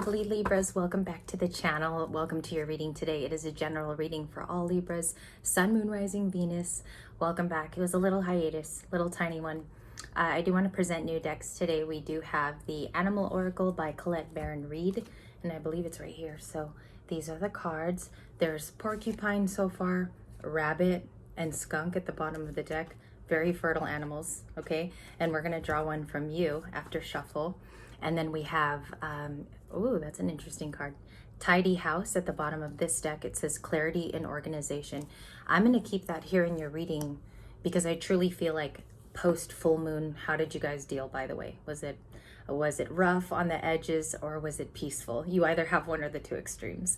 Lovely Libras, welcome back to the channel. Welcome to your reading today. It is a general reading for all Libras, Sun, Moon, Rising, Venus. Welcome back. It was a little hiatus, little tiny one. I do want to present new decks today. We do have the Animal Oracle by Colette Baron Reed, and I believe it's right here. So these are the cards. There's porcupine so far, rabbit, and skunk at the bottom of the deck. Very fertile animals, okay? And we're going to draw one from you after shuffle. And then we have, oh, that's an interesting card. Tidy House at the bottom of this deck. It says clarity and organization. I'm going to keep that here in your reading because I truly feel like post full moon, how did you guys deal, by the way? Was it rough on the edges or was it peaceful? You either have one or the two extremes.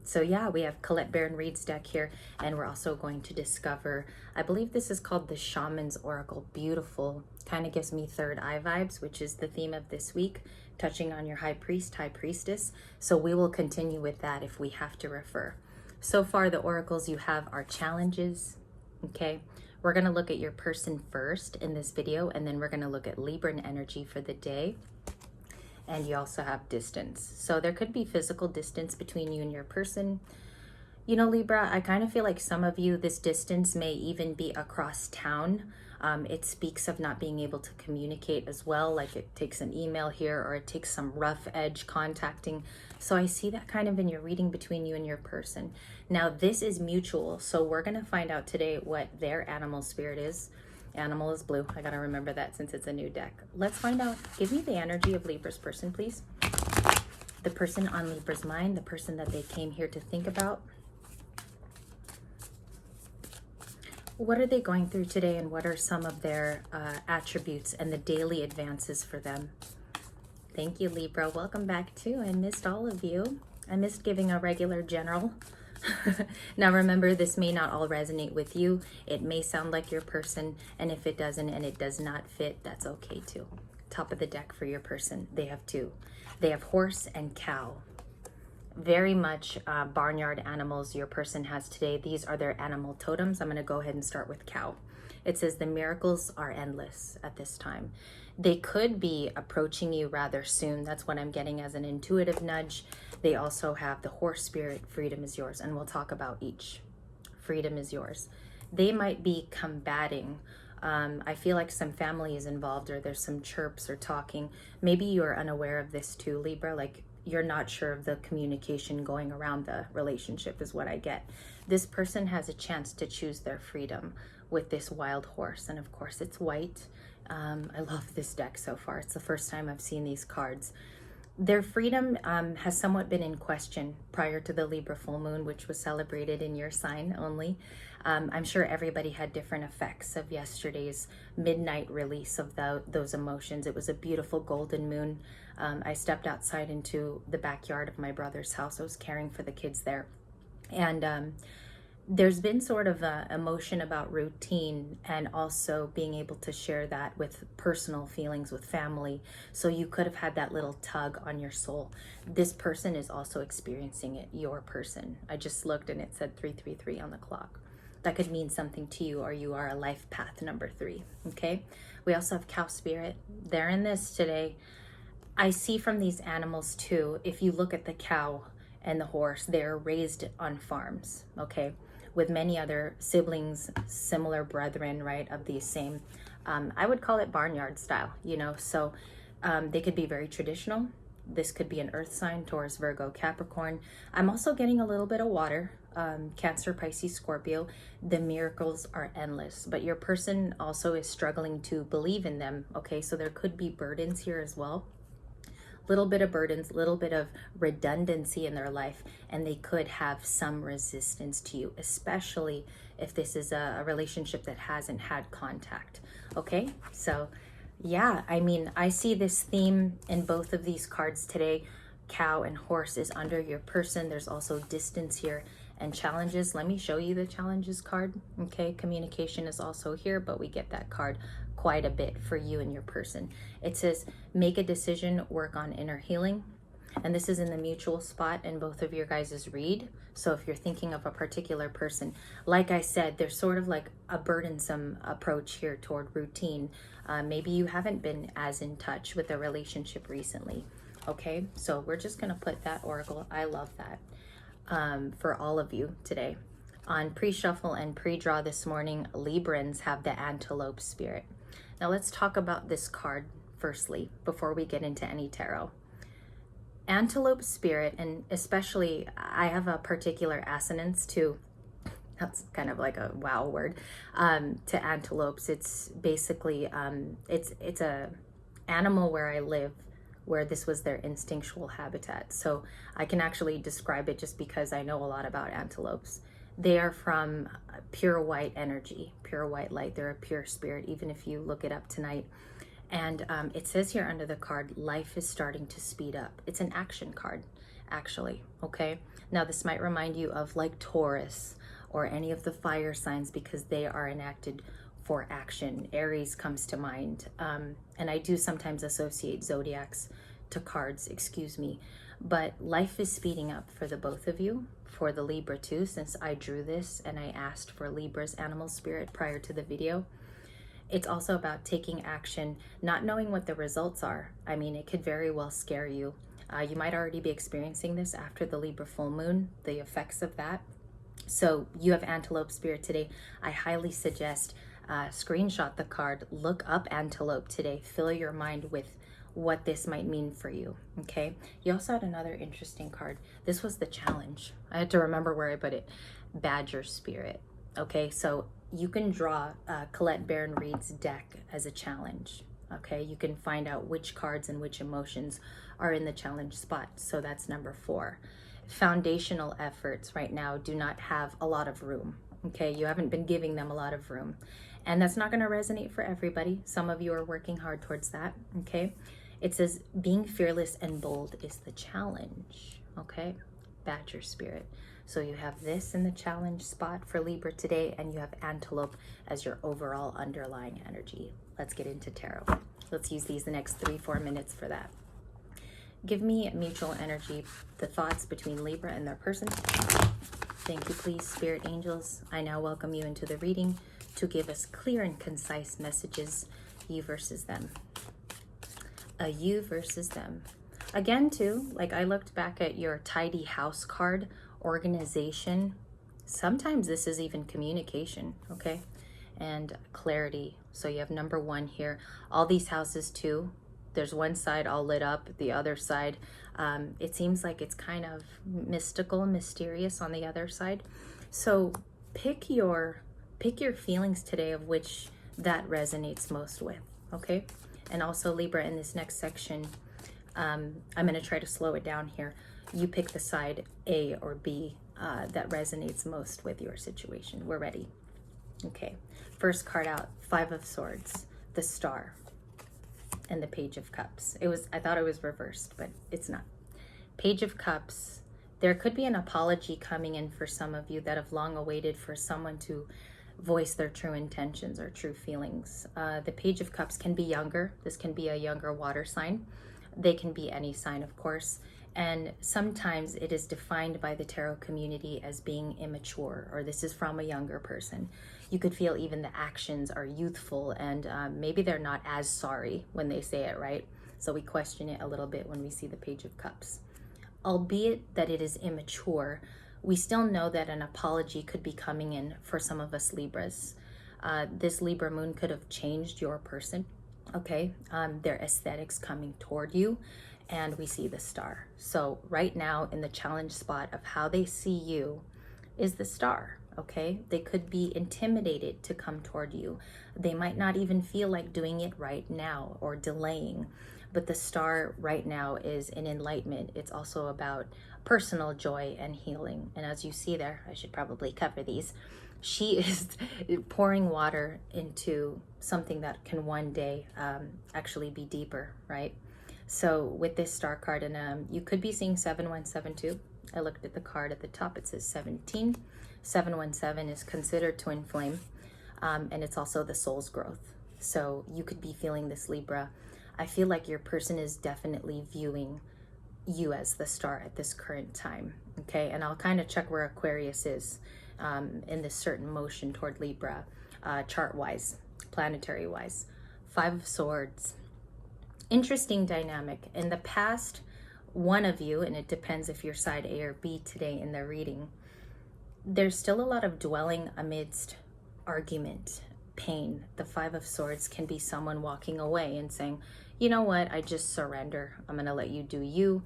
So yeah, we have Colette Baron Reed's deck here, and we're also going to discover, I believe this is called the Shaman's Oracle. Beautiful, kind of gives me third eye vibes, which is the theme of this week, touching on your high priest, high priestess. So we will continue with that if we have to refer. So far, the oracles you have are challenges, okay? We're going to look at your person first in this video, and then we're going to look at Libran energy for the day. And you also have distance. So there could be physical distance between you and your person. You know, Libra, I kind of feel like some of you, this distance may even be across town. It speaks of not being able to communicate as well, like it takes an email here or it takes some rough edge contacting. So I see that kind of in your reading between you and your person. Now this is mutual, so we're going to find out today what their animal spirit is. Animal is blue. I got to remember that since it's a new deck. Let's find out. Give me the energy of Libra's person, please. The person on Libra's mind, the person that they came here to think about. What are they going through today, and what are some of their attributes and the daily advances for them? Thank you, Libra. Welcome back too. I missed all of you. I missed giving a regular general. Now remember, this may not all resonate with you. It may sound like your person, and if it doesn't and it does not fit, that's okay too. Top of the deck for your person, they have two. They have horse and cow. Very much barnyard animals your person has today. These are their animal totems. I'm going to go ahead and start with cow. It says the miracles are endless at this time. They could be approaching you rather soon. That's what I'm getting as an intuitive nudge. They also have the horse spirit, freedom is yours, and we'll talk about each. Freedom is yours. They might be combating. I feel like some family is involved, or there's some chirps or talking. Maybe you're unaware of this too, Libra, like you're not sure of the communication going around the relationship is what I get. This person has a chance to choose their freedom with this wild horse, and of course it's white. I love this deck so far. It's the first time I've seen these cards. Their freedom has somewhat been in question prior to the Libra full moon, which was celebrated in your sign only. I'm sure everybody had different effects of yesterday's midnight release of those emotions. It was a beautiful golden moon. I stepped outside into the backyard of my brother's house. I was caring for the kids there. And there's been sort of an emotion about routine and also being able to share that with personal feelings with family. So you could have had that little tug on your soul. This person is also experiencing it, your person. I just looked and it said 333 on the clock. That could mean something to you, or you are a life path number 3, okay? We also have cow spirit. They're in this today. I see from these animals too, if you look at the cow and the horse, they're raised on farms, okay? With many other siblings, similar brethren, right, of the same, I would call it barnyard style, you know? So they could be very traditional. This could be an earth sign, Taurus, Virgo, Capricorn. I'm also getting a little bit of water, Cancer, Pisces, Scorpio. The miracles are endless, but your person also is struggling to believe in them, okay? So there could be burdens here as well. Little bit of burdens, little bit of redundancy in their life, and they could have some resistance to you, especially if this is a relationship that hasn't had contact, okay? So yeah, I mean, I see this theme in both of these cards today. Cow and horse is under your person. There's also distance here and challenges. Let me show you the challenges card, okay? Communication is also here, but we get that card quite a bit for you and your person. It says, make a decision, work on inner healing. And this is in the mutual spot in both of your guys' read. So if you're thinking of a particular person, like I said, there's sort of like a burdensome approach here toward routine. Maybe you haven't been as in touch with a relationship recently. Okay, so we're just going to put that oracle. I love that for all of you today. On pre-shuffle and pre-draw this morning, Librans have the antelope spirit. Now let's talk about this card firstly before we get into any tarot. Antelope spirit, and especially I have a particular assonance to, that's kind of like a wow word, to antelopes. It's basically, it's a animal where I live, where this was their instinctual habitat. So I can actually describe it just because I know a lot about antelopes. They are from pure white energy, pure white light. They're a pure spirit, even if you look it up tonight. And it says here under the card, life is starting to speed up. It's an action card, actually, okay? Now, this might remind you of like Taurus or any of the fire signs because they are enacted for action. Aries comes to mind. And I do sometimes associate zodiacs to cards, excuse me. But life is speeding up for the both of you, for the Libra too, since I drew this and I asked for Libra's animal spirit prior to the video. It's also about taking action, not knowing what the results are. I mean, it could very well scare you. You might already be experiencing this after the Libra full moon, the effects of that. So you have antelope spirit today. I highly suggest screenshot the card, look up antelope today, fill your mind with what this might mean for you, okay? You also had another interesting card. This was the challenge. I had to remember where I put it. Badger spirit, okay? So you can draw Colette Baron-Reid's deck as a challenge, okay? You can find out which cards and which emotions are in the challenge spot. So that's number 4. Foundational efforts right now do not have a lot of room, okay? You haven't been giving them a lot of room. And that's not going to resonate for everybody. Some of you are working hard towards that, okay? It says being fearless and bold is the challenge, okay? Badger spirit. So you have this in the challenge spot for Libra today, and you have antelope as your overall underlying energy. Let's get into tarot. Let's use these the next 3-4 minutes for that. Give me mutual energy, the thoughts between Libra and their person. Thank you, please, spirit angels. I now welcome you into the reading to give us clear and concise messages, you versus them. A you versus them. Again, too, like I looked back at your tidy house card, organization. Sometimes this is even communication, okay? And clarity. So you have number 1 here. All these houses, too. There's one side all lit up, the other side, it seems like it's kind of mystical, mysterious on the other side. So pick your feelings today of which that resonates most with, okay? And also Libra, in this next section, I'm going to try to slow it down here. You pick the side A or B that resonates most with your situation. We're ready. Okay, first card out, 5 of Swords, the Star, and the Page of Cups. I thought it was reversed, but it's not. Page of Cups, there could be an apology coming in for some of you that have long awaited for someone to voice their true intentions or true feelings. The Page of Cups can be younger. This can be a younger water sign. They can be any sign, of course. And sometimes it is defined by the tarot community as being immature, or this is from a younger person. You could feel even the actions are youthful, and maybe they're not as sorry when they say it, right? So we question it a little bit when we see the Page of Cups. Albeit that it is immature, we still know that an apology could be coming in for some of us Libras. This Libra moon could have changed your person, okay? Their aesthetics coming toward you, and we see the Star. So right now in the challenge spot of how they see you is the Star, okay? They could be intimidated to come toward you. They might not even feel like doing it right now or delaying. But the Star right now is in enlightenment. It's also about personal joy and healing. And as you see there, I should probably cover these. She is pouring water into something that can one day actually be deeper, right? So with this Star card, and you could be seeing 7172. I looked at the card at the top. It says 17. 717 is considered twin flame, and it's also the soul's growth. So you could be feeling this, Libra. I feel like your person is definitely viewing you as the Star at this current time, okay? And I'll kind of check where Aquarius is in this certain motion toward Libra, chart-wise, planetary-wise. 5 of Swords. Interesting dynamic. In the past, one of you, and it depends if you're side A or B today in the reading, there's still a lot of dwelling amidst argument, pain. The Five of Swords can be someone walking away and saying, you know what, I just surrender. I'm going to let you do you.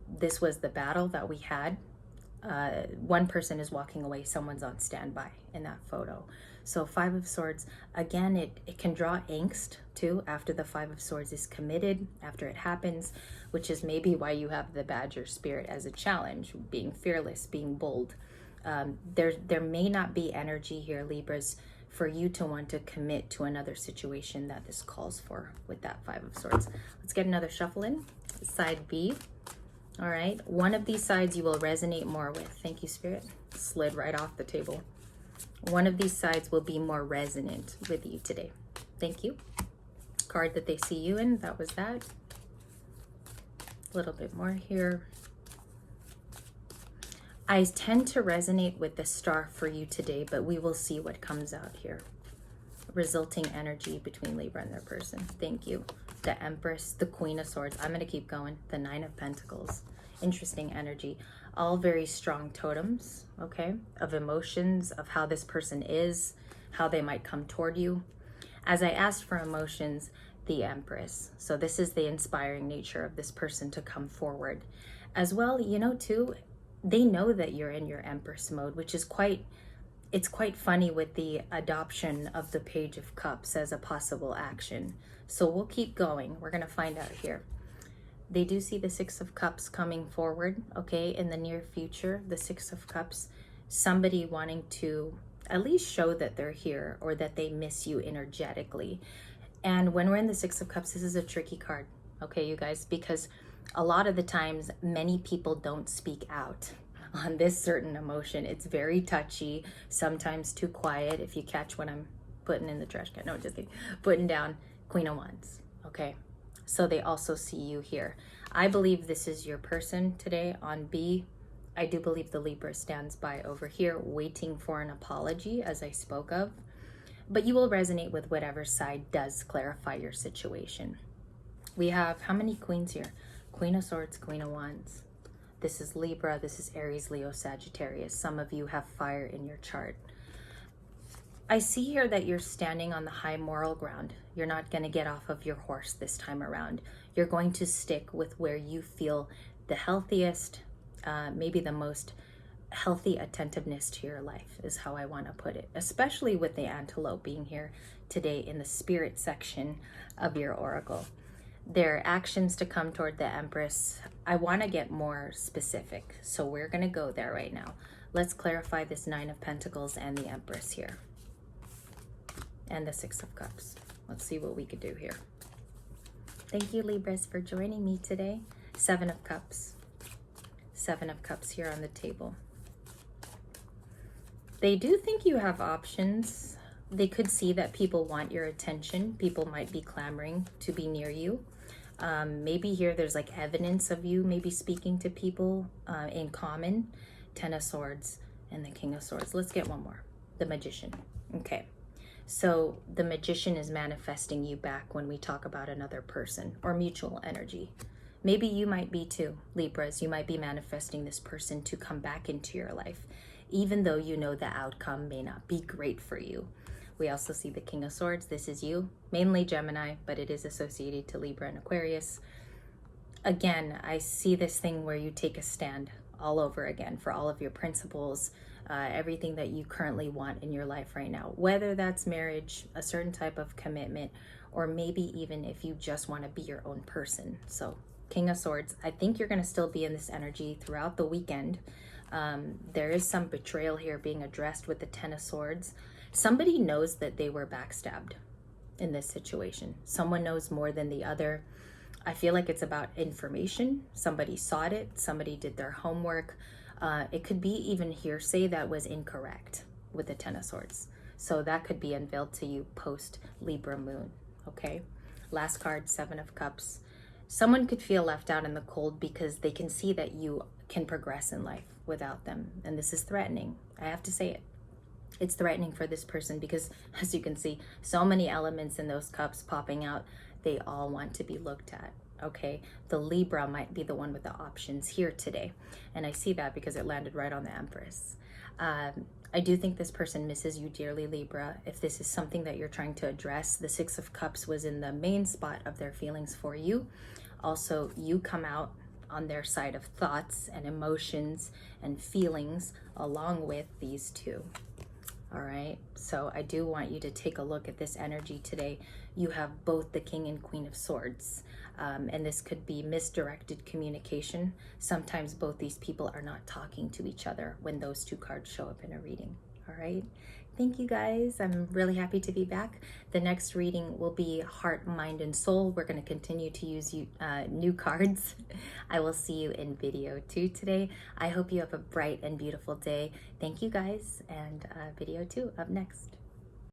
This was the battle that we had. One person is walking away, someone's on standby in that photo. So Five of Swords, again, it can draw angst too after the Five of Swords is committed, after it happens, which is maybe why you have the Badger spirit as a challenge, being fearless, being bold. There may not be energy here, Libras, for you to want to commit to another situation that this calls for with that Five of Swords. Let's get another shuffle in. Side B. All right, one of these sides you will resonate more with. Thank you, Spirit. Slid right off the table. One of these sides will be more resonant with you today. Thank you. Card that they see you in, that was that. A little bit more here. I tend to resonate with the Star for you today, but we will see what comes out here. Resulting energy between Libra and their person. Thank you. The Empress, the Queen of Swords. I'm going to keep going. The Nine of Pentacles. Interesting energy. All very strong totems, okay, of emotions, of how this person is, how they might come toward you. As I asked for emotions, the Empress. So this is the inspiring nature of this person to come forward. As well, you know, too, they know that you're in your Empress mode, which is it's quite funny with the adoption of the Page of Cups as a possible action. So we'll keep going. We're going to find out here. They do see the Six of Cups coming forward, okay, in the near future. The Six of Cups, somebody wanting to at least show that they're here or that they miss you energetically. And when we're in the Six of Cups, this is a tricky card, okay, you guys, because a lot of the times many people don't speak out on this certain emotion. It's very touchy, sometimes too quiet. If you catch what I'm putting in the trash can, no, just kidding. Putting down Queen of Wands, okay? So they also see you here. I believe this is your person today on B. I do believe the Libra stands by over here, waiting for an apology, as I spoke of. But you will resonate with whatever side does clarify your situation. We have how many queens here? Queen of Swords, Queen of Wands. This is Libra, this is Aries, Leo, Sagittarius. Some of you have fire in your chart. I see here that you're standing on the high moral ground. You're not going to get off of your horse this time around. You're going to stick with where you feel the healthiest, maybe the most healthy attentiveness to your life is how I want to put it, especially with the antelope being here today in the spirit section of your oracle. Their actions to come toward the Empress, I want to get more specific. So we're going to go there right now. Let's clarify this Nine of Pentacles and the Empress here. And the Six of Cups. Let's see what we could do here. Thank you, Libras, for joining me today. Seven of Cups. Seven of Cups here on the table. They do think you have options. They could see that people want your attention. People might be clamoring to be near you. Maybe here there's like evidence of you maybe speaking to people in common. Ten of Swords and the King of Swords. Let's get one more. The Magician. Okay. So the Magician is manifesting you back when we talk about another person or mutual energy. Maybe you might be too, Libras. You might be manifesting this person to come back into your life, even though you know the outcome may not be great for you. We also see the King of Swords. This is you, mainly Gemini, but it is associated to Libra and Aquarius. Again, I see this thing where you take a stand all over again for all of your principles, everything that you currently want in your life right now, whether that's marriage, a certain type of commitment, or maybe even if you just want to be your own person. So King of Swords, I think you're going to still be in this energy throughout the weekend. There is some betrayal here being addressed with the Ten of Swords. Somebody knows that they were backstabbed in this situation. Someone knows more than the other. I feel like it's about information. Somebody sought it. Somebody did their homework. It could be even hearsay that was incorrect with the Ten of Swords. So that could be unveiled to you post Libra moon, okay? Last card, Seven of Cups. Someone could feel left out in the cold because they can see that you can progress in life without them. And this is threatening. I have to say it. It's threatening for this person because, as you can see, so many elements in those cups popping out, they all want to be looked at, okay? The Libra might be the one with the options here today. And I see that because it landed right on the Empress. I do think this person misses you dearly, Libra. If this is something that you're trying to address, the Six of Cups was in the main spot of their feelings for you. Also, you come out on their side of thoughts and emotions and feelings along with these two. All right, so I do want you to take a look at this energy today. You have both the King and Queen of Swords, and this could be misdirected communication. Sometimes both these people are not talking to each other when those two cards show up in a reading. All right, thank you guys. I'm really happy to be back. The next reading will be Heart, Mind, and Soul. We're going to continue to use new cards. I will see you in video 2 today. I hope you have a bright and beautiful day. Thank you guys, and video 2 up next.